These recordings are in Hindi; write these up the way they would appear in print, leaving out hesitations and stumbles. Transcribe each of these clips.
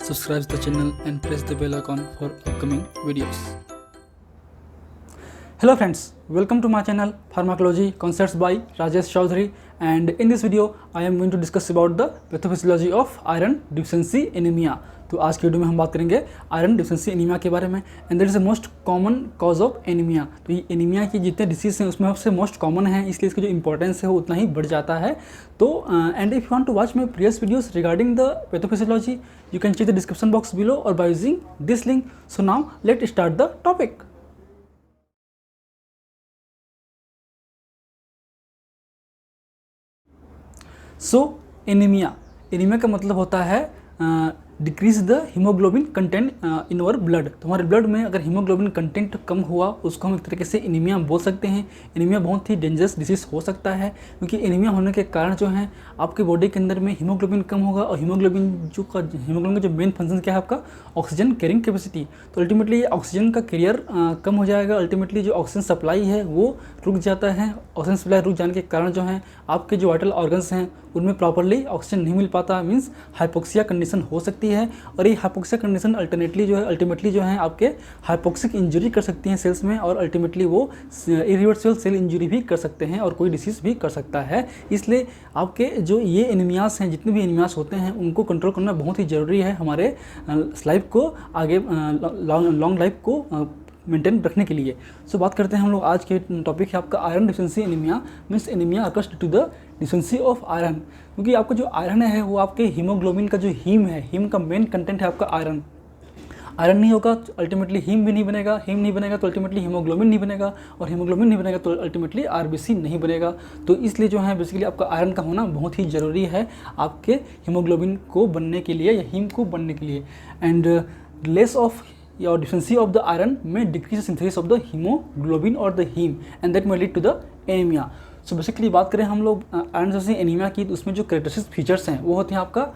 subscribe the channel and press the bell icon for upcoming videos. Hello friends, welcome to my channel Pharmacology Concepts by Rajesh Chaudhary, and in this video I am going to discuss about the pathophysiology of iron deficiency anemia. तो आज की वीडियो में हम बात करेंगे आयरन डिफिशिएंसी एनीमिया के बारे में, and that is the most common cause of anaemia. तो ये एनीमिया की जितने डिसीज हैं उसमें सबसे मोस्ट कॉमन है, इसलिए इसका जो इंपॉर्टेंस है वो उतना ही बढ़ जाता है। तो and if you want to watch my previous videos regarding the pathophysiology you can check the description box below और by using this link. So now let start the topic. सो एनीमिया का मतलब होता है decrease the haemoglobin content in our blood. तो हमारे ब्लड में अगर हीमोग्लोबिन कंटेंट कम हुआ उसको हम एक तरीके से एनीमिया बोल सकते हैं। एनीमिया बहुत ही डेंजरस डिसीज हो सकता है, क्योंकि एनीमिया होने के कारण जो है आपके बॉडी के अंदर में हीमोग्लोबिन कम होगा, और हीमोग्लोबिन का जो मेन फंक्शन क्या है आपका ऑक्सीजन कैरिंग कैपेसिटी। तो अल्टीमेटली ऑक्सीजन का कैरियर कम हो जाएगा, अल्टीमेटली जो ऑक्सीजन सप्लाई है वो रुक जाता है। ऑक्सीजन सप्लाई रुक जाने के कारण जो है आपके जो वाइटल ऑर्गन्स हैं उनमें प्रॉपरली ऑक्सीजन नहीं मिल पाता, मीन्स हाइपोक्सिया कंडीशन हो सकती है। और ये हाइपोक्सिया कंडीशन अल्टीमेटली जो है आपके हाइपोक्सिक इंजरी कर सकती हैं सेल्स में, और अल्टीमेटली वो इरिवर्सिबल सेल इंजरी भी कर सकते हैं और कोई डिसीज भी कर सकता है। इसलिए आपके जो ये एनीमियास हैं, जितने भी एनीमियास होते हैं उनको कंट्रोल करना बहुत ही ज़रूरी है हमारे लाइफ को आगे लॉन्ग लाइफ को मेंटेन रखने के लिए। सो बात करते हैं हम लोग आज के टॉपिक है आपका iron deficiency anaemia, means anaemia occurs due to the deficiency of iron. क्योंकि आपका जो आयरन है वो आपके हीमोग्लोबिन का जो हीम है, हीम का मेन कंटेंट है आपका आयरन। आयरन नहीं होगा तो अल्टीमेटली हीम भी नहीं बनेगा, हीम नहीं बनेगा तो अल्टीमेटली हीमोग्लोबिन नहीं बनेगा, और हीमोग्लोबिन नहीं बनेगा तो अल्टीमेटली आरबीसी नहीं बनेगा। तो इसलिए जो है बेसिकली आपका आयरन का होना बहुत ही ज़रूरी है आपके हीमोग्लोबिन को बनने के लिए या हीम को बनने के लिए। And less of your deficiency of the iron may decrease the synthesis of the hemoglobin or the heme, and that may lead to the anemia. So basically बात करें हम लोग आयरन डिफिशिएंसी एनीमिया की, तो उसमें जो कैरेक्टरिस्टिक फीचर्स हैं वो होते हैं आपका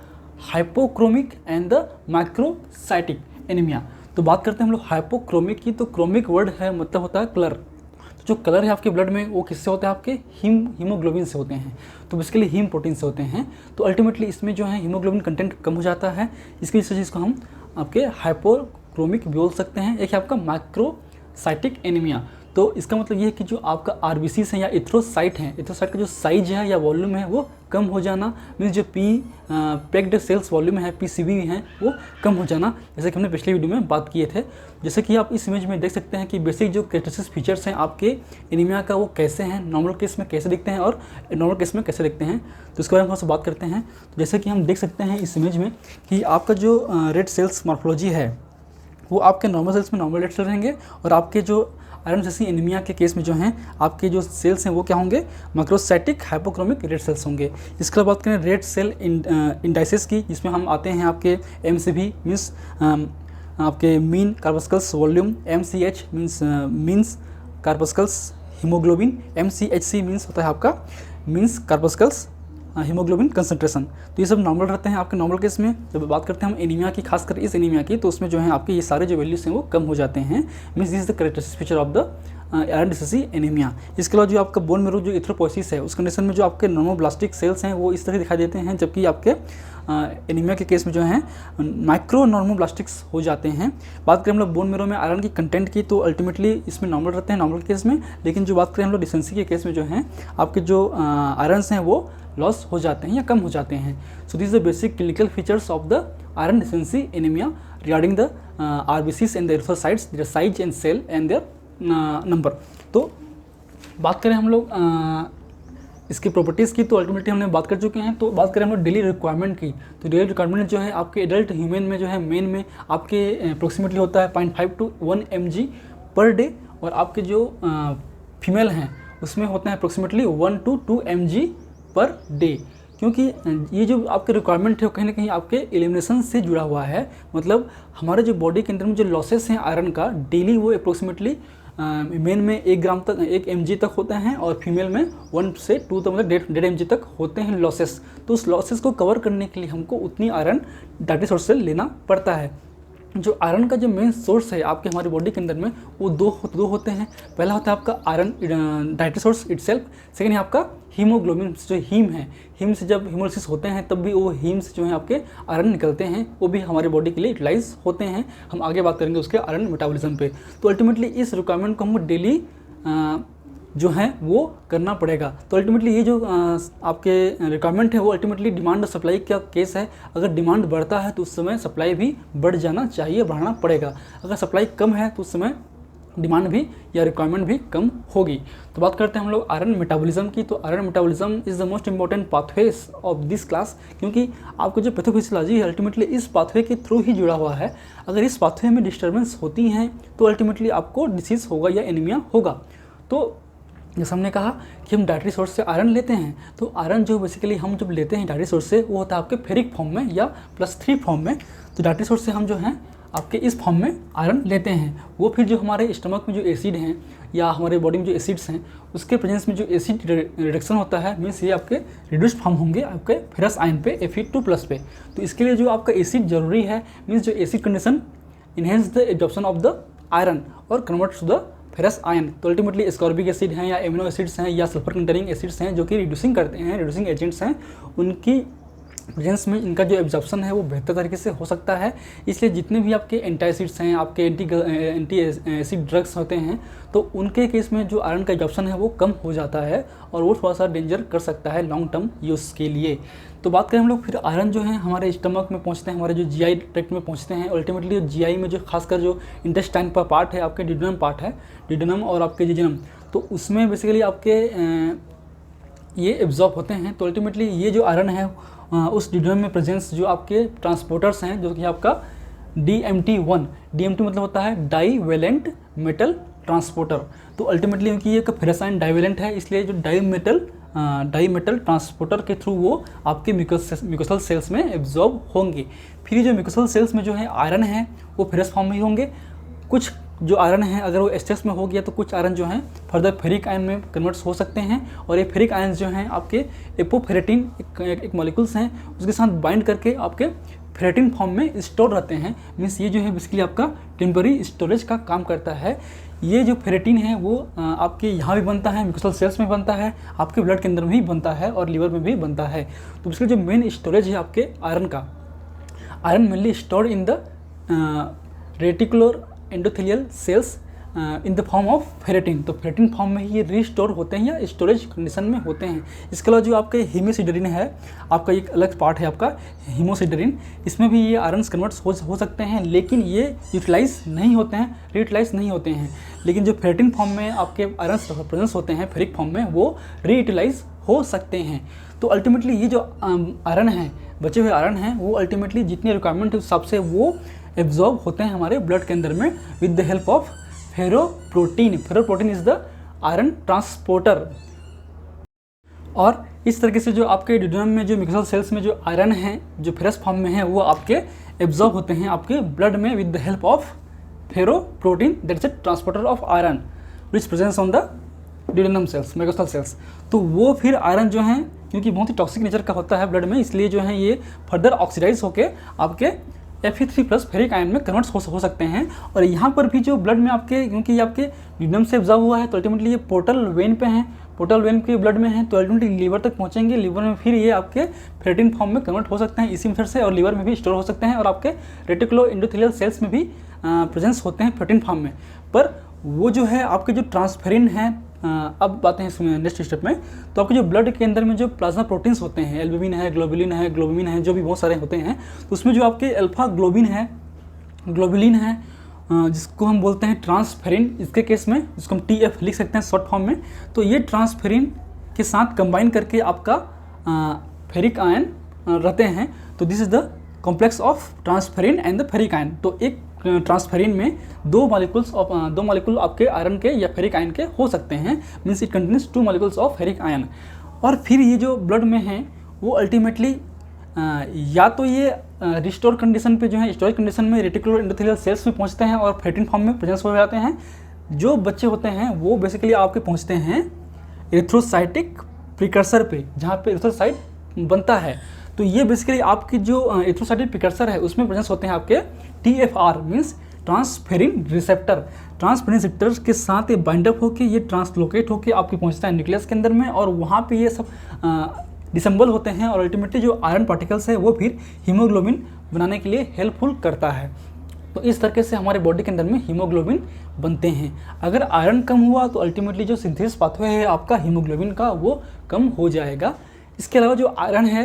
hypochromic and the microcytic anaemia. तो बात करते हैं हम लोग हाइपोक्रोमिक की, तो क्रोमिक वर्ड है मतलब होता है कलर। तो जो कलर है आपके ब्लड में वो किससे होता है, आपके हीमोग्लोबिन से होते हैं, तो बेसिकली हीम प्रोटीन से होते हैं। तो अल्टीमेटली इसमें जो है हीमोग्लोबिन कंटेंट कम हो जाता है, इसकी वजह से इसको हम आपके हाइपोक्रोमिक बोल सकते हैं। एक है आपका माइक्रोसाइटिक एनीमिया। तो इसका मतलब ये है कि जो आपका आरबीसीस है या एथ्रोसाइट है, एथ्रोसाइट का जो साइज है या वॉल्यूम है वो कम हो जाना, मीन्स जो पैक्ड सेल्स वॉल्यूम है पीसीवी है वो कम हो जाना, जैसे कि हमने पिछले वीडियो में बात किए थे। जैसे कि आप इस इमेज में देख सकते हैं कि बेसिक जो कैरेक्टरिस्टिक फीचर्स हैं आपके एनीमिया का वो कैसे हैं, नॉर्मल केस में कैसे दिखते हैं और नॉर्मल केस में कैसे दिखते हैं, तो इसके बारे में थोड़ा सा बात करते हैं। तो जैसे कि हम देख सकते हैं इस इमेज में कि आपका जो रेड सेल्स मॉर्फोलॉजी है वो आपके नॉर्मल सेल्स में नॉर्मल रेड सेल रहेंगे, और आपके जो आयरन डिफिशिएंसी एनीमिया के केस में जो हैं आपके जो सेल्स हैं वो क्या होंगे, माइक्रोसाइटिक हाइपोक्रोमिक रेड सेल्स होंगे। इसके बाद बात करें रेड सेल इंडाइसिस की, जिसमें हम आते हैं आपके MCV मीन्स आपके mean corpuscles volume, MCH means corpuscles haemoglobin, MCHC means होता है आपका मीन्स कार्पस्कल्स हीमोग्लोबिन कंसंट्रेशन। तो ये सब नॉर्मल रहते हैं आपके नॉर्मल केस में। जब बात करते हैं हम एनीमिया की, खासकर इस एनीमिया की, तो उसमें जो है आपके ये सारे जो वैल्यूज हैं वो कम हो जाते हैं, means this is the characteristic feature of the iron deficiency anaemia. इसके अलावा जो आपका बोन मेरो जो एथ्रोपोइसिस है उस कंडीशन में जो आपके नॉर्मोब्लास्टिक सेल्स हैं वो इस तरह दिखाई देते हैं, जबकि आपके एनीमिया के केस में जो है माइक्रो नॉर्मोब्लास्टिक्स हो जाते हैं। बात करें हम लोग बोन मेरो में आयरन की कंटेंट की, तो अल्टीमेटली इसमें नॉर्मल रहते हैं नॉर्मल केस में, लेकिन जो बात करें हम लोग डिफिशिएंसी के केस में जो है आपके जो आयरन्स हैं वो लॉस हो जाते हैं या कम हो जाते हैं। So this is the basic clinical features of the iron deficiency anaemia regarding the RBCs and the erythrocytes, their size and cell and their number. तो बात करें हम लोग इसकी प्रॉपर्टीज़ की, तो अल्टीमेटली हमने बात कर चुके हैं। तो बात करें हम लोग डेली रिक्वायरमेंट की, तो डेली रिक्वायरमेंट जो है आपके एडल्ट ह्यूमन में जो है मेन में आपके अप्रोक्सीमेटली होता है 0.5 to 1 mg पर डे, और आपके जो फीमेल हैं उसमें होता है approximately 1 to 2 mg per day. क्योंकि ये जो आपके रिक्वायरमेंट है वो कहीं ना कहीं आपके एलिमिनेशन से जुड़ा हुआ है, मतलब हमारे जो बॉडी के अंदर में जो लॉसेस हैं आयरन का डेली वो अप्रोक्सीमेटली मेन में 1 ग्राम तक 1 mg तक होते हैं, और फीमेल में 1 से 2 तक मतलब 1.5 mg तक होते हैं लॉसेस। तो उस लॉसेस को कवर करने के लिए हमको उतनी आयरन डायरेक्टली सोर्स से लेना पड़ता है। जो आयरन का जो मेन सोर्स है आपके हमारी बॉडी के अंदर में वो दो होते हैं। पहला होता है आपका iron dietary source itself, second है आपका हीमोग्लोबिन जो हीम है। हीम से जब हीमोलिसिस होते हैं तब भी वो हीम से जो है आपके आयरन निकलते हैं, वो भी हमारी बॉडी के लिए यूटिलाइज होते हैं। हम आगे बात करेंगे उसके आयरन मेटाबॉलिज्म पे। तो अल्टीमेटली इस रिक्वायरमेंट को हमको डेली जो है वो करना पड़ेगा। तो अल्टीमेटली ये जो आपके रिक्वायरमेंट है वो अल्टीमेटली डिमांड और सप्लाई का केस है। अगर डिमांड बढ़ता है तो उस समय सप्लाई भी बढ़ जाना चाहिए, बढ़ाना पड़ेगा। अगर सप्लाई कम है तो उस समय डिमांड भी या रिक्वायरमेंट भी कम होगी। तो बात करते हैं हम लोग आयरन मेटाबॉलिज्म की। तो iron metabolism is the most important pathways of this class, क्योंकि आपको जो पैथोफिजियोलॉजी है अल्टीमेटली इस पाथवे के थ्रू ही जुड़ा हुआ है। अगर इस पाथवे में डिस्टर्बेंस होती हैं तो अल्टीमेटली आपको डिसीज़ होगा या एनीमिया होगा। तो जैसे हमने कहा कि हम डाइटरी सोर्स से आयरन लेते हैं, तो आयरन जो बेसिकली हम जब लेते हैं डाइटरी सोर्स से वो होता है आपके फेरिक फॉर्म में या +3 फॉर्म में। तो डाइटरी सोर्स से हम जो हैं आपके इस फॉर्म में आयरन लेते हैं। वो फिर जो हमारे स्टमक में जो एसिड हैं या हमारे बॉडी में जो एसिड्स हैं उसके प्रेजेंस में जो एसिड रिडक्शन होता है, मीन्स ये आपके रिड्यूस्ड फॉर्म होंगे आपके फेरस आयन पे Fe2+ पे। तो इसके लिए जो आपका एसिड जरूरी है, मीन्स जो acid condition enhance the absorption of the iron और converts to the ferrous ion. तो अल्टीमेटली एस्कॉर्बिक एसिड हैं या एमिनो एसिड्स हैं या सल्फर कंटेनिंग एसिड्स हैं जो कि रिड्यूसिंग करते हैं, रिड्यूसिंग एजेंट्स हैं, उनकी प्रेजेंस में इनका जो एब्जॉर्प्शन है वो बेहतर तरीके से हो सकता है। इसलिए जितने भी आपके एंटी एसिड्स हैं, आपके एंटी एसिड ड्रग्स होते हैं, तो उनके केस में जो आयरन का एब्जॉर्प्शन है वो कम हो जाता है और वो थोड़ा सा डेंजर कर सकता है लॉन्ग टर्म यूज़ के लिए। तो बात करें हम लोग फिर आयरन जो है हमारे स्टमक में पहुंचते हैं, हमारे जो जीआई ट्रैक्ट में पहुंचते हैं। अल्टीमेटली जीआई में जो खासकर जो इंटेस्टाइन का पार्ट है, आपके डिडोनम पार्ट है, डिडोनम और आपके जिजनम, तो उसमें बेसिकली आपके ये एब्जॉर्ब होते हैं। तो अल्टीमेटली ये जो आयरन है उस डिडोनम में प्रेजेंस जो आपके ट्रांसपोर्टर्स हैं, जो कि आपका DMT1, DMT मतलब होता है डाईवेलेंट मेटल ट्रांसपोर्टर। तो अल्टीमेटली क्योंकि ये फेरस आयन डाईवेलेंट है, इसलिए जो डाई मेटल ट्रांसपोर्टर के थ्रू वो आपके म्यूकोसल सेल्स में एब्जॉर्ब होंगे। फिर जो म्यूकोसल सेल्स में जो है आयरन है वो फेरस फॉर्म में ही होंगे। कुछ जो आयरन है अगर वो एस्टेस में हो गया तो कुछ आयरन जो है फर्दर फेरिक आयन में कन्वर्ट्स हो सकते हैं। और ये फेरिक आयन जो हैं आपके एपोफेरेटिन एक मॉलिक्यूल्स हैं, उसके साथ बाइंड करके आपके फेरेटिन फॉर्म में स्टोर रहते हैं। मीन्स ये जो है बेसिकली आपका टेम्पररी स्टोरेज का काम करता है। ये जो फेरेटिन है वो आपके यहाँ भी बनता है, म्यूकोसल सेल्स में बनता है, आपके ब्लड के अंदर में भी बनता है और लीवर में भी बनता है। तो बेसिकली जो मेन स्टोरेज है आपके आयरन का, iron mainly stored in the reticular endothelial cells in the form of ferritin. तो फेरेटिन फॉर्म में ही ये रीस्टोर होते हैं या स्टोरेज कंडीशन में होते हैं। इसके अलावा जो आपके हीमोसिडेरिन है, आपका एक अलग पार्ट है आपका हीमोसिडेरिन, इसमें भी ये आयरन्स कन्वर्ट्स हो सकते हैं, लेकिन ये यूटिलाइज नहीं होते हैं, रीयूटिलाइज नहीं होते हैं। लेकिन जो फेरेटिन फॉर्म में आपके आयरन्स प्रेजेंस होते हैं फेरिक फॉर्म में, वो रीयूटिलाइज हो सकते हैं। तो अल्टीमेटली ये जो आयरन है, बचे हुए आयरन हैं, वो अल्टीमेटली जितनी रिक्वायरमेंट है उस हिसाब से वो एब्जॉर्ब होते हैं हमारे ब्लड के अंदर में with the help of ferroprotein. Ferroprotein is the iron transporter. और इस तरीके से जो आपके डिडोनम में जो म्यूकोसल सेल्स में जो आयरन है जो फेरस फॉर्म में है वो आपके एब्जॉर्ब होते हैं आपके ब्लड में with the help of ferroprotein, that is a transporter of iron which presence on the duodenum cells, mucosal cells. तो वो फिर आयरन जो है क्योंकि बहुत ही टॉक्सिक नेचर का होता है ब्लड में, इसलिए जो है ये फर्दर ऑक्सीडाइज होकर आपके Fe3+ फेरिक आयन में कन्वर्ट्स हो सकते हैं। और यहाँ पर भी जो ब्लड में आपके, क्योंकि ये आपके डिडोनम से एब्जॉर्ब हुआ है, तो अल्टीमेटली ये पोर्टल वेन पे हैं, पोर्टल वेन के ब्लड में है, तो अल्टीमेटली लीवर तक पहुँचेंगे। लीवर में फिर ये आपके फेरेटिन फॉर्म में कन्वर्ट हो सकते हैं इसी मेथड से, और लीवर में भी स्टोर हो सकते हैं, और आपके रेटिकुलो एंडोथेलियल सेल्स में भी प्रेजेंस होते हैं फेरेटिन फॉर्म में। पर वो जो है आपके जो ट्रांसफेरिन है, अब बातें हैं इसमें नेक्स्ट स्टेप में। तो आपके जो ब्लड के अंदर में जो प्लाज्मा प्रोटीन्स होते हैं, एल्बुमिन है, ग्लोबुलिन है, जो भी बहुत सारे होते हैं, तो उसमें जो आपके अल्फा ग्लोबुलिन है, जिसको हम बोलते हैं ट्रांसफेरिन, इसके केस में जिसको हम TF लिख सकते हैं शॉर्ट फॉर्म में। तो ये ट्रांसफेरिन के साथ कंबाइन करके आपका फेरिक आयन रहते हैं। तो this is the complex of transferrin and the ferric ion. तो एक ट्रांसफेरिन में दो मॉलिक्यूल आपके आयरन के या फेरिक आयन के हो सकते हैं, means it contains 2 molecules of ferric ion. और फिर ये जो ब्लड में है वो अल्टीमेटली या तो ये रिस्टोर कंडीशन पे जो है स्टोरेज कंडीशन में रेटिकुलर एंडोथेलियल सेल्स में पहुंचते हैं और फेरेटिन फॉर्म में प्रेजेंस हो जाते हैं। जो बच्चे होते हैं वो बेसिकली आपके पहुंचते हैं एरिथ्रोसाइटिक प्रिकर्सर पे, जहाँ पे एरिथ्रोसाइट बनता है। तो ये बेसिकली आपकी जो एरिथ्रोसाइटिक प्रिकर्सर है उसमें प्रेजेंस होते हैं आपके TFR means transferrin receptor. Transferrin receptor के साथ ये बाइंड अप होकर ये ट्रांसलोकेट होकर आपके पहुंचता है न्यूक्लियस के अंदर में, और वहाँ पे ये सब डिसेंबल होते हैं और अल्टीमेटली जो आयरन पार्टिकल्स है वो फिर हीमोग्लोबिन बनाने के लिए हेल्पफुल करता है। तो इस तरीके से हमारे बॉडी के अंदर में हीमोग्लोबिन बनते हैं। अगर आयरन कम हुआ तो अल्टीमेटली जो सिंथेसिस पाथवे है आपका हीमोग्लोबिन का वो कम हो जाएगा। इसके अलावा जो आयरन है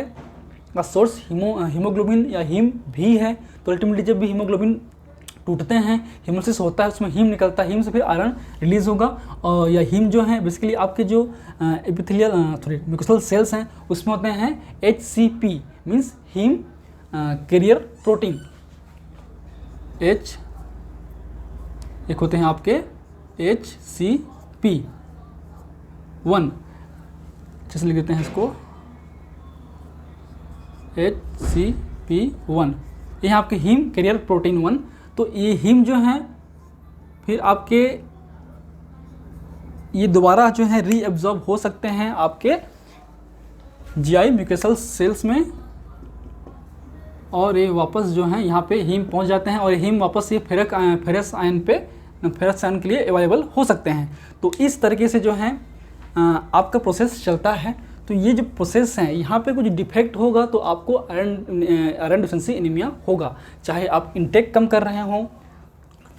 का सोर्स हीमोग्लोबिन या हीम भी है, तो अल्टीमेटली जब भी हीमोग्लोबिन टूटते हैं, हीमोलिसिस होता है, उसमें हीम निकलता है, हीम से फिर आयरन रिलीज होगा। और या हीम जो है बेसिकली आपके जो एपिथेलियल म्यूकोसल सेल्स हैं उसमें होते हैं HCP means haem carrier protein. एक होते हैं आपके HCP1, जैसे लिख देते हैं इसको HCP1, ये हैं आपके हीम कैरियर प्रोटीन 1। तो ये हीम जो हैं फिर आपके ये दोबारा जो है रीएब्जॉर्ब हो सकते हैं आपके GI म्यूकोसल सेल्स में, और ये वापस जो है यहाँ पे हीम पहुँच जाते हैं और हीम वापस ये फेरस आयन के लिए अवेलेबल हो सकते हैं। तो इस तरीके से जो है आपका प्रोसेस चलता है। तो ये जो प्रोसेस है यहाँ पे कुछ डिफेक्ट होगा तो आपको आयरन डिफिशिएंसी एनीमिया होगा, चाहे आप इंटेक कम कर रहे हों,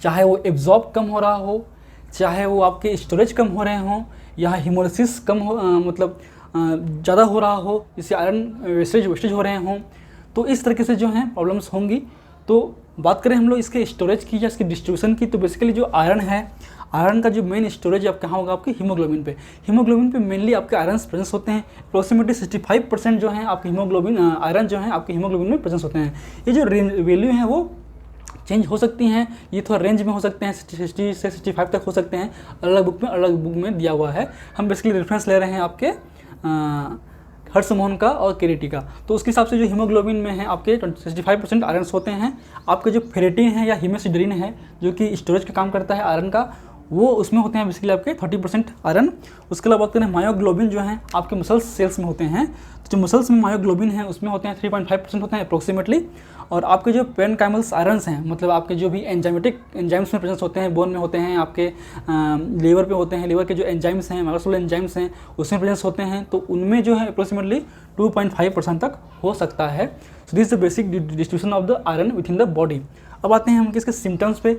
चाहे वो एब्जॉर्ब कम हो रहा हो, चाहे वो आपके स्टोरेज कम हो रहे हों, या हीमोलिसिस कम हो मतलब ज़्यादा हो रहा हो, जिससे आयरन वेस्टेज हो रहे हों। तो इस तरीके से जो है प्रॉब्लम्स होंगी। तो बात करें हम लोग इसके स्टोरेज की या इसके डिस्ट्रीब्यूशन की, तो बेसिकली जो आयरन है, आयरन का जो मेन स्टोरेज अब कहाँ होगा आपके हीमोग्लोबिन पे। हीमोग्लोबिन पे मेनली आपके आयरन प्रेजेंस होते हैं। अप्रोक्सीमेटली 65% जो है आपके हीमोग्लोबिन आयरन जो है आपके हीमोग्लोबिन में प्रेजेंस होते हैं। ये जो वैल्यू है वो चेंज हो सकती हैं, ये थोड़ा रेंज में हो सकते हैं, 60 से 65 तक हो सकते हैं, अलग बुक में दिया हुआ है। हम बेसिकली रेफरेंस ले रहे हैं आपके हर्षमोहन का और केरेटी का। तो उसके हिसाब से जो हीमोग्लोबिन में है आपके 65% आयरन होते हैं। आपके जो फेरेटिन है या हीमोसिडेरिन है जो कि स्टोरेज का काम करता है आयरन का, वो उसमें होते हैं बेसिकली आपके 30% आयरन। उसके अलावा बात करें मायोग्लोबिन जो है आपके मसल्स सेल्स में होते हैं, तो जो मसल्स में मायोग्लोबिन है उसमें होते हैं 3.5% होते हैं अप्रोक्सीमेटली। और आपके जो पेनकाइमल्स आयरन्स हैं, मतलब आपके जो भी एंजाइम्स में प्रेजेंस होते हैं, बोन में होते हैं, आपके लीवर पे होते हैं, लीवर के जो एंजाइम्स हैं, माइक्रोसोलर एंजाइम्स हैं उसमें प्रेजेंस होते हैं, तो उनमें जो है अप्रोक्सीमेटली 2.5% तक हो सकता है। सो this is the basic distribution of the iron with in the body. अब आते हैं हम इसके सिम्टम्स पे।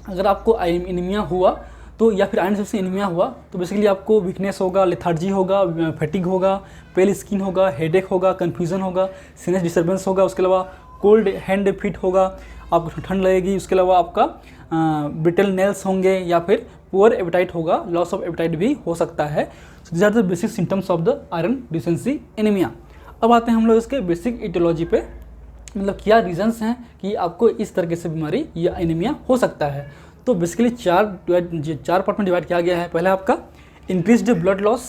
अगर आपको एनीमिया हुआ तो या फिर आयरन डिफिशिएंसी एनीमिया हुआ तो बेसिकली आपको वीकनेस होगा, लेथार्जी होगा, फैटिग होगा, पेल स्किन होगा, हेडेक होगा, कन्फ्यूजन होगा, सीनेस डिस्टर्बेंस होगा। उसके अलावा कोल्ड हैंड फीट होगा, आपको ठंड लगेगी। उसके अलावा आपका ब्रिटल नेल्स होंगे या फिर पुअर एपेटाइट होगा, लॉस ऑफ एपेटाइट भी हो सकता है। So these are the basic symptoms of the iron deficiency anaemia. अब आते हैं हम लोग इसके बेसिक इटियोलॉजी पे, मतलब क्या रीजंस हैं कि आपको इस तरीके से बीमारी या एनीमिया हो सकता है। तो बेसिकली चार पार्ट में डिवाइड किया गया है। पहला आपका इंक्रीज्ड ब्लड लॉस,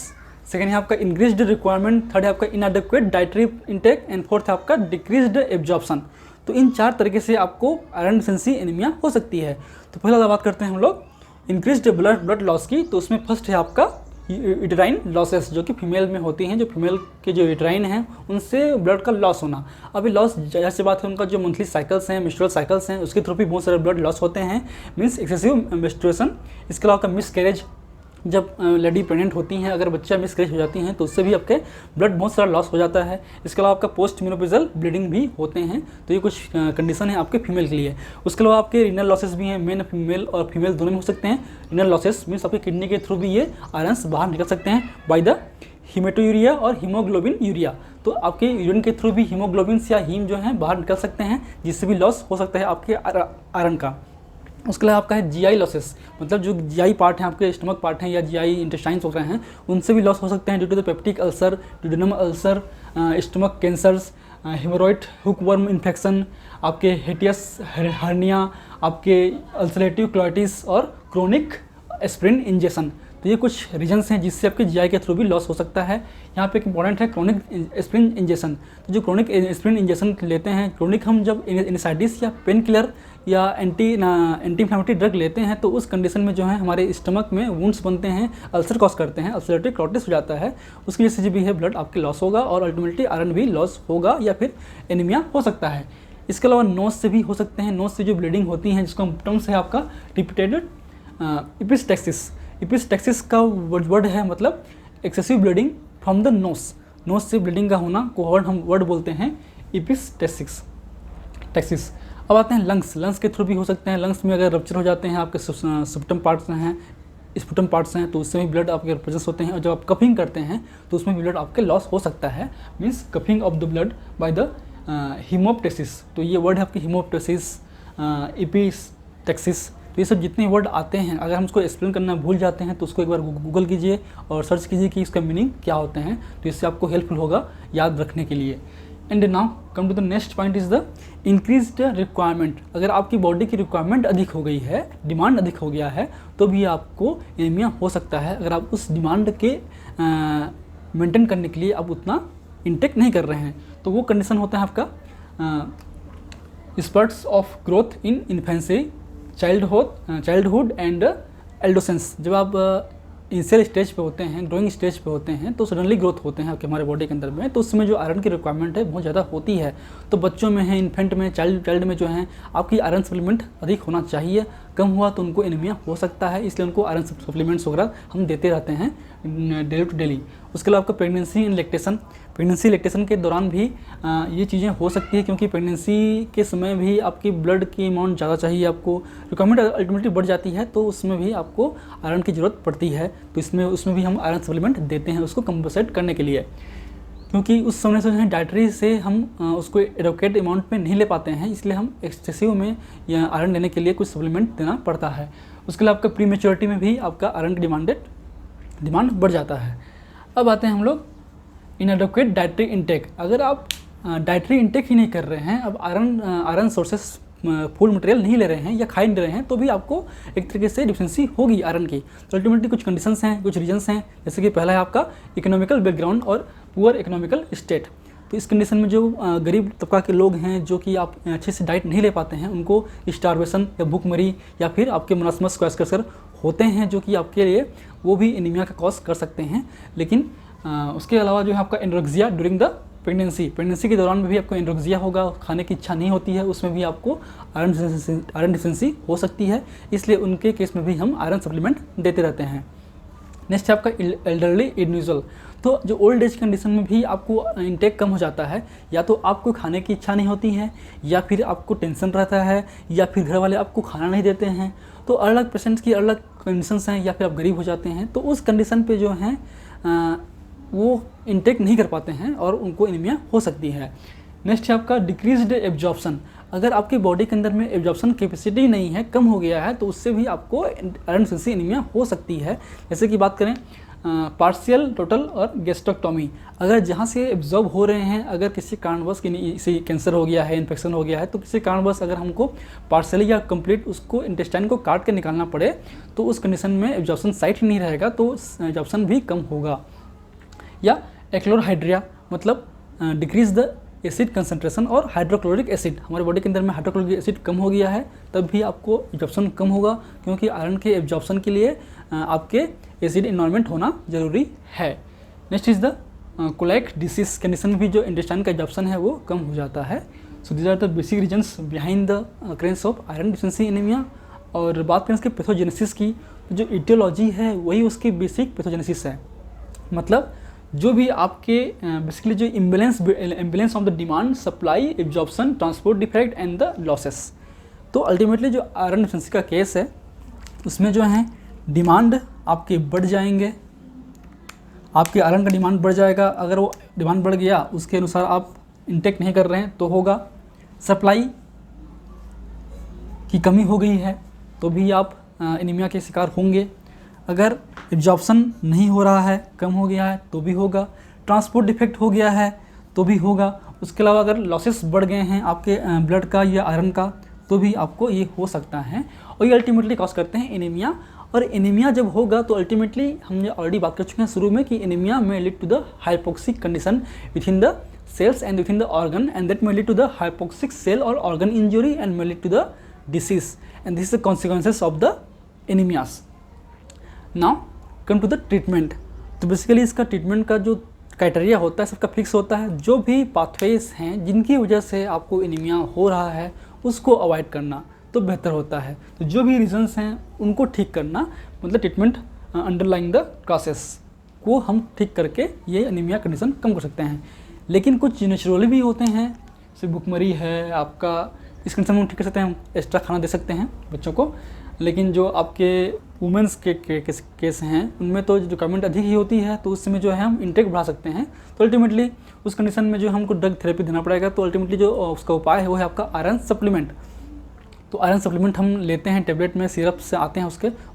सेकेंड है आपका इंक्रीज्ड रिक्वायरमेंट, थर्ड है आपका inadequate dietary intake, and fourth है आपका डिक्रीज्ड एब्जॉर्प्शन। तो इन 4 तरीके से आपको आयरन डिफिशिएंसी एनीमिया हो सकती है। तो पहला बात करते हैं हम लोग इंक्रीज्ड ब्लड लॉस की। तो उसमें फर्स्ट है आपका यूटेराइन लॉसेस, जो कि फीमेल में होती हैं। जो फीमेल के जो यूटेराइन हैं उनसे ब्लड का लॉस होना। अभी लॉस जैसे से बात है, उनका जो मंथली साइकिल्स हैं, मेंस्ट्रुअल साइकिल्स हैं, उसके थ्रू भी बहुत सारे ब्लड लॉस होते हैं, मीन्स एक्सेसिव मेंस्ट्रुएशन। इसके अलावा आपका मिस कैरेज, जब लेडी प्रेग्नेंट होती हैं, अगर बच्चा मिस कैरेज हो जाती हैं तो उससे भी आपके ब्लड बहुत सारा लॉस हो जाता है। इसके अलावा आपका पोस्ट मेनोपॉजल ब्लीडिंग भी होते हैं। तो ये कुछ कंडीशन है आपके फीमेल के लिए। उसके अलावा आपके रीनल लॉसेस भी हैं, मेल और फीमेल दोनों में हो सकते हैं। रीनल लॉसेस मीन्स आपके किडनी के थ्रू भी ये आयरन्स बाहर निकल सकते हैं बाय द हीमेटोयूरिया और हीमोग्लोबिन यूरिया। तो आपके यूरिन के थ्रू भी हीमोग्लोबिन या हीम जो है बाहर निकल सकते हैं, जिससे भी लॉस हो सकता है आपके आयरन का। उसके अलावा आपका है GI लॉसेस, मतलब जो GI पार्ट हैं आपके स्टमक पार्ट हैं या GI इंटेस्टाइन्स हो रहे हैं, उनसे भी लॉस हो सकते हैं due to the peptic ulcer, duodenum ulcer, stomach cancers, haemorrhoid hookworm infection, आपके हेटियस हर्निया, आपके अल्सरेटिव क्लोराइटिस और क्रोनिक एस्प्रिन इंजेक्शन। तो ये कुछ रीजन्स हैं जिससे आपके जीआई के थ्रू भी लॉस हो सकता है। यहाँ पे एक इंपॉर्टेंट है क्रोनिक एस्पिरिन इंजेक्शन। तो जो क्रोनिक एस्पिरिन इंजेक्शन लेते हैं, क्रोनिक हम जब एनेसाइटिस या पेन किलर या एंटी इन्फ्लेमेटरी ड्रग लेते हैं तो उस कंडीशन में जो है हमारे स्टमक में वुंड्स बनते हैं, अल्सर कॉज करते हैं, अल्सरेटिव क्लोटिस हो जाता है, उसकी वजह से जो भी है ब्लड आपके लॉस होगा और अल्टीमेटली आयरन भी लॉस होगा या फिर एनीमिया हो सकता है। इसके अलावा नोज से भी हो सकते हैं। नोज से जो ब्लीडिंग होती है जिसको टर्म्स है आपका रिपीटेड इपिस्टेक्सिस। इपिस्टेक्सिस का वर्ड है मतलब excessive bleeding from the nose. Nose से ब्लीडिंग का होना को हम वर्ड बोलते हैं इपिस्टेक्सिस। अब आते हैं लंग्स। लंग्स के थ्रू भी हो सकते हैं। लंग्स में अगर रप्चर हो जाते हैं, आपके स्पुटम पार्ट्स हैं तो उससे भी ब्लड आपके प्रेजेंस होते हैं। और जब आप कफिंग करते हैं तो उसमें भी ब्लड आपके लॉस हो सकता है, means coughing of the blood by the haemoptysis. तो ये वर्ड है आपकी हीमोप्टेसिस, इपिस्टेक्सिस। तो ये सब जितने वर्ड आते हैं अगर हम उसको एक्सप्लेन करना भूल जाते हैं तो उसको एक बार गूगल कीजिए और सर्च कीजिए कि इसका मीनिंग क्या होते हैं, तो इससे आपको हेल्पफुल होगा याद रखने के लिए। And now come to the next point is the increased requirement. अगर आपकी बॉडी की रिक्वायरमेंट अधिक हो गई है, डिमांड अधिक हो गया है, तो भी आपको एनीमिया हो सकता है अगर आप उस डिमांड के मेंटेन करने के लिए आप उतना इंटेक नहीं कर रहे हैं। तो वो कंडीशन होता है आपका sprouts of growth in infancy, childhood and adolescence. जब आप इनिशियल स्टेज पे होते हैं, ग्रोइंग स्टेज पे होते हैं, तो सडनली ग्रोथ होते हैं आपके हमारे बॉडी के अंदर में, तो उसमें जो आयरन की रिक्वायरमेंट है बहुत ज़्यादा होती है। तो बच्चों में है, इन्फेंट में, चाइल्ड में जो है आपकी आयरन सप्लीमेंट अधिक होना चाहिए। कम हुआ तो उनको एनीमिया हो सकता है, इसलिए उनको आयरन सप्लीमेंट्स वगैरह हम देते रहते हैं डेली टू डेली। उसके अलावा आपका प्रेगनेंसी एंड लैक्टेशन के दौरान भी ये चीज़ें हो सकती है, क्योंकि प्रेगनेंसी के समय भी आपकी ब्लड की अमाउंट ज़्यादा चाहिए, आपको रिक्वायरमेंट अल्टीमेटली बढ़ जाती है, तो उसमें भी आपको आयरन की ज़रूरत पड़ती है। तो उसमें भी हम आयरन सप्लीमेंट देते हैं उसको कंपनसेट करने के लिए, क्योंकि उस समय से जो है डाइटरी से हम उसको एडोकेट अमाउंट में नहीं ले पाते हैं, इसलिए हम एक्सेसिव में या आयरन लेने के लिए कुछ सप्लीमेंट देना पड़ता है। उसके अलावा आपका प्री मैच्योरिटी में भी आपका आयरन की डिमांड बढ़ जाता है। अब आते हैं हम लोग इनएडोक्वेट डाइटरी इंटेक। अगर आप डाइटरी इंटेक ही नहीं कर रहे हैं, अब आयरन सोर्सेस फूड मटेरियल नहीं ले रहे हैं या खा नहीं रहे हैं, तो भी आपको एक तरीके से डिफिशिएंसी होगी आयरन की। तो अल्टीमेटली कुछ कंडीशंस हैं, कुछ रीजन्स हैं, जैसे कि पहला है आपका इकोनॉमिकल बैकग्राउंड और पुअर इकोनॉमिकल स्टेट। तो इस कंडीशन में जो गरीब तबका के लोग हैं जो कि आप अच्छे से डाइट नहीं ले पाते हैं, उनको स्टारवेशन या भूखमरी या फिर आपके मरासमस क्वेस्कर होते हैं, जो कि आपके लिए वो भी एनीमिया का कॉज कर सकते हैं। लेकिन उसके अलावा जो है आपका एनोरेक्सिया ड्यूरिंग द प्रेगनेंसी के दौरान में भी आपको एनोरेक्सिया होगा, खाने की इच्छा नहीं होती है, उसमें भी आपको आयरन डिफिशिएंसी हो सकती है, इसलिए उनके केस में भी हम आयरन सप्लीमेंट देते रहते हैं। नेक्स्ट है आपका एल्डरली इंडिविजुअल। तो जो ओल्ड एज कंडीशन में भी आपको इंटेक कम हो जाता है, या तो आपको खाने की इच्छा नहीं होती है, या फिर आपको टेंशन रहता है, या फिर घर वाले आपको खाना नहीं देते हैं। तो अलग पेशेंट्स की अलग कंडीशंस हैं, या फिर आप गरीब हो जाते हैं, तो उस कंडीशन पे जो हैं वो इंटेक नहीं कर पाते हैं और उनको एनीमिया हो सकती है। नेक्स्ट है आपका डिक्रीज्ड एब्जॉर्प्शन। अगर आपके बॉडी के अंदर में एब्जॉर्प्शन कैपेसिटी नहीं है, कम हो गया है, तो उससे भी आपको आयरन डिफिशिएंसी एनीमिया हो सकती है। जैसे कि बात करें पार्शियल, टोटल और गैस्ट्रोक्टोमी। अगर जहाँ से एब्जॉर्ब हो रहे हैं, अगर किसी कारणवश किसी कैंसर हो गया है, इन्फेक्शन हो गया है, तो किसी कारणवश अगर हमको पार्शियली या कंप्लीट उसको इंटेस्टाइन को काट के निकालना पड़े, तो उस कंडीशन में एब्जॉर्प्शन साइट ही नहीं रहेगा, तो एब्जॉर्प्शन भी कम होगा। या एक्लोरहाइड्रिया मतलब डिक्रीज द एसिड कंसंट्रेशन और हाइड्रोक्लोरिक एसिड। हमारे बॉडी के अंदर में हाइड्रोक्लोरिक एसिड कम हो गया है, तब भी आपको एब्जॉर्प्शन कम होगा, क्योंकि आयरन के एब्जॉर्प्शन के लिए आपके एसिड इन्वायरमेंट होना जरूरी है। Next is the coeliac disease condition में भी जो इंटेस्टाइन का एब्जॉर्प्शन है वो कम हो जाता है। So these are the basic reasons behind the occurrence of iron deficiency anaemia. और बात करें इसके पैथोजेनेसिस की, तो जो इटियोलॉजी है वही उसकी बेसिक पैथोजेनेसिस है। मतलब जो भी आपके बेसिकली जो imbalance of the demand, supply, absorption, transport defect and the losses. तो अल्टीमेटली जो आयरन डिफिशिएंसी का केस है उसमें जो है डिमांड आपके बढ़ जाएंगे, आपके आयरन का डिमांड बढ़ जाएगा। अगर वो डिमांड बढ़ गया उसके अनुसार आप इंटेक नहीं कर रहे हैं तो होगा। सप्लाई की कमी हो गई है तो भी आप एनीमिया के शिकार होंगे। अगर एब्जॉर्प्शन नहीं हो रहा है, कम हो गया है, तो भी होगा। ट्रांसपोर्ट डिफेक्ट हो गया है तो भी होगा। उसके अलावा अगर लॉसेस बढ़ गए हैं आपके ब्लड का या आयरन का, तो भी आपको ये हो सकता है, और ये अल्टीमेटली कॉज करते हैं एनीमिया। और एनीमिया जब होगा तो अल्टीमेटली हमने ऑलरेडी बात कर चुके हैं शुरू में कि एनीमिया में lead to the hypoxic condition within the cells and within the organ, and that may lead to the hypoxic cell or organ injury and may lead to the disease, and this is the consequences of the anemias. Now come to the treatment. तो बेसिकली इसका ट्रीटमेंट का जो क्राइटेरिया होता है सबका फिक्स होता है। जो भी पाथवेज हैं जिनकी वजह से आपको एनीमिया हो रहा है उसको अवॉइड करना तो बेहतर होता है। तो जो भी रीजंस हैं उनको ठीक करना, मतलब ट्रीटमेंट अंडरलाइंग द प्रोसेस को हम ठीक करके ये एनीमिया कंडीशन कम कर सकते हैं। लेकिन कुछ नेचुरली भी होते हैं, जैसे भुखमरी है आपका, इस कंडीशन में हम ठीक कर सकते हैं, हम एक्स्ट्रा खाना दे सकते हैं बच्चों को। लेकिन जो आपके वुमेंस के केस हैं उनमें तो रिक्वायरमेंट अधिक ही होती है, तो उस समय जो है हम इंटेक बढ़ा सकते हैं। तो अल्टीमेटली उस कंडीशन में जो हमको ड्रग थेरेपी देना पड़ेगा। तो अल्टीमेटली जो उसका उपाय है वो है आपका आयरन सप्लीमेंट। तो आयरन सप्लीमेंट हम लेते हैं टेबलेट में, सिरप से आते हैं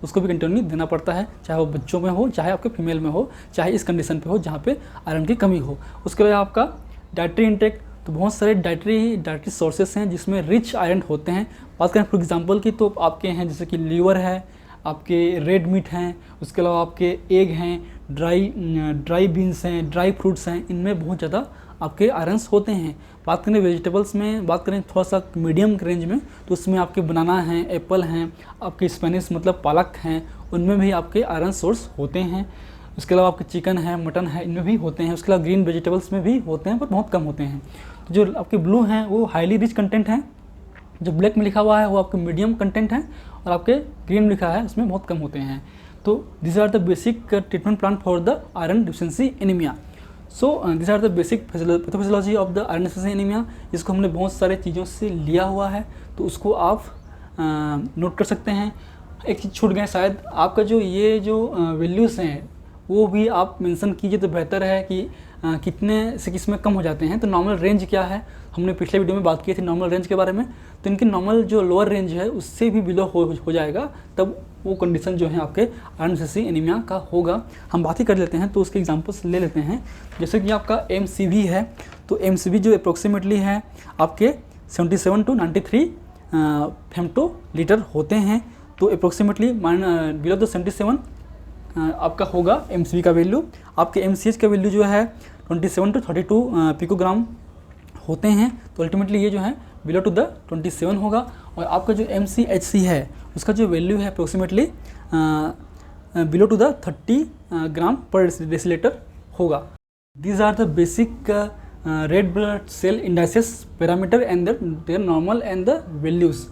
उसको भी कंटिन्यू देना पड़ता है, चाहे वो बच्चों में हो, चाहे आपके फीमेल में हो, चाहे इस कंडीशन पे हो जहाँ पे आयरन की कमी हो। उसके बाद आपका डाइटरी इंटेक, तो बहुत सारे डाइटरी सोर्सेस हैं जिसमें रिच आयरन होते हैं। बात करें फॉर एग्जांपल की तो आपके हैं जैसे कि लीवर है, आपके रेड मीट हैं, उसके अलावा आपके एग हैं, ड्राई बीन्स हैं, ड्राई फ्रूट्स हैं, इनमें बहुत ज़्यादा आपके आयरन्स होते हैं। बात करें वेजिटेबल्स में, बात करें थोड़ा सा मीडियम रेंज में, तो उसमें आपके बनाना हैं, एप्पल हैं, आपके स्पेनिश मतलब पालक हैं, उनमें भी आपके आयरन सोर्स होते हैं। उसके अलावा आपके चिकन है, मटन है, इनमें भी होते हैं। उसके अलावा ग्रीन वेजिटेबल्स में भी होते हैं पर बहुत कम होते हैं। तो जो आपके ब्लू हैं वो हाईली रिच कंटेंट हैं, जो ब्लैक में लिखा हुआ है वो आपके मीडियम कंटेंट है, और आपके ग्रीन लिखा है उसमें बहुत कम होते हैं। तो this are the basic treatment plan for the iron deficiency anaemia. So this are the basic pathophysiology of the iron deficiency anaemia. इसको हमने बहुत सारे चीज़ों से लिया हुआ है, तो उसको आप नोट कर सकते हैं। एक चीज़ छूट गए शायद, आपका जो ये जो वैल्यूज़ हैं वो भी आप मेंशन कीजिए तो बेहतर है कि कितने से किसमें कम हो जाते हैं। तो नॉर्मल रेंज क्या है, हमने पिछले वीडियो में बात की थी नॉर्मल रेंज के बारे में। तो इनकी नॉर्मल जो लोअर रेंज है उससे भी बिलो हो जाएगा, तब वो कंडीशन जो है आपके आयरन डिफिशिएंसी एनीमिया का होगा। हम बात ही कर लेते हैं, तो उसके एग्जांपल्स ले लेते हैं। जैसे कि आपका MCV है, तो MCV जो अप्रोक्सीमेटली है आपके 77 to 93 फेम्टोलीटर होते हैं। तो अप्रोक्सीमेटली बिलो द 77 आपका होगा MCV का वैल्यू। आपके MCH का वैल्यू जो है 27 to 32 पिकोग्राम होते हैं। तो अल्टीमेटली ये जो है बिलो टू द 27 होगा। और आपका जो MCHC है उसका जो वैल्यू है approximately below to the 30 gram per decilitre होगा। These are the basic red blood cell indices parameter and their normal and the values.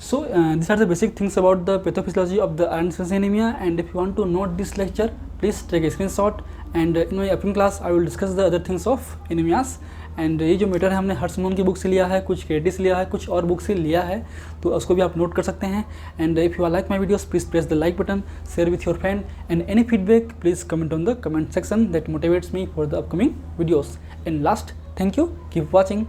So these are the basic things about the pathophysiology of the iron deficiency anemia, and if you want to note this lecture, please take a screenshot, and in my upcoming class I will discuss the other things of anemias. And ये जो मैटर है हमने हर्षमोहन की बुक से लिया है, कुछ केटी से लिया है, कुछ और बुक से लिया है, तो उसको भी आप नोट कर सकते हैं. And if you like my videos please press the like button, share with your friend, and any feedback please comment on the comment section that motivates me for the upcoming videos. And last, thank you, keep watching.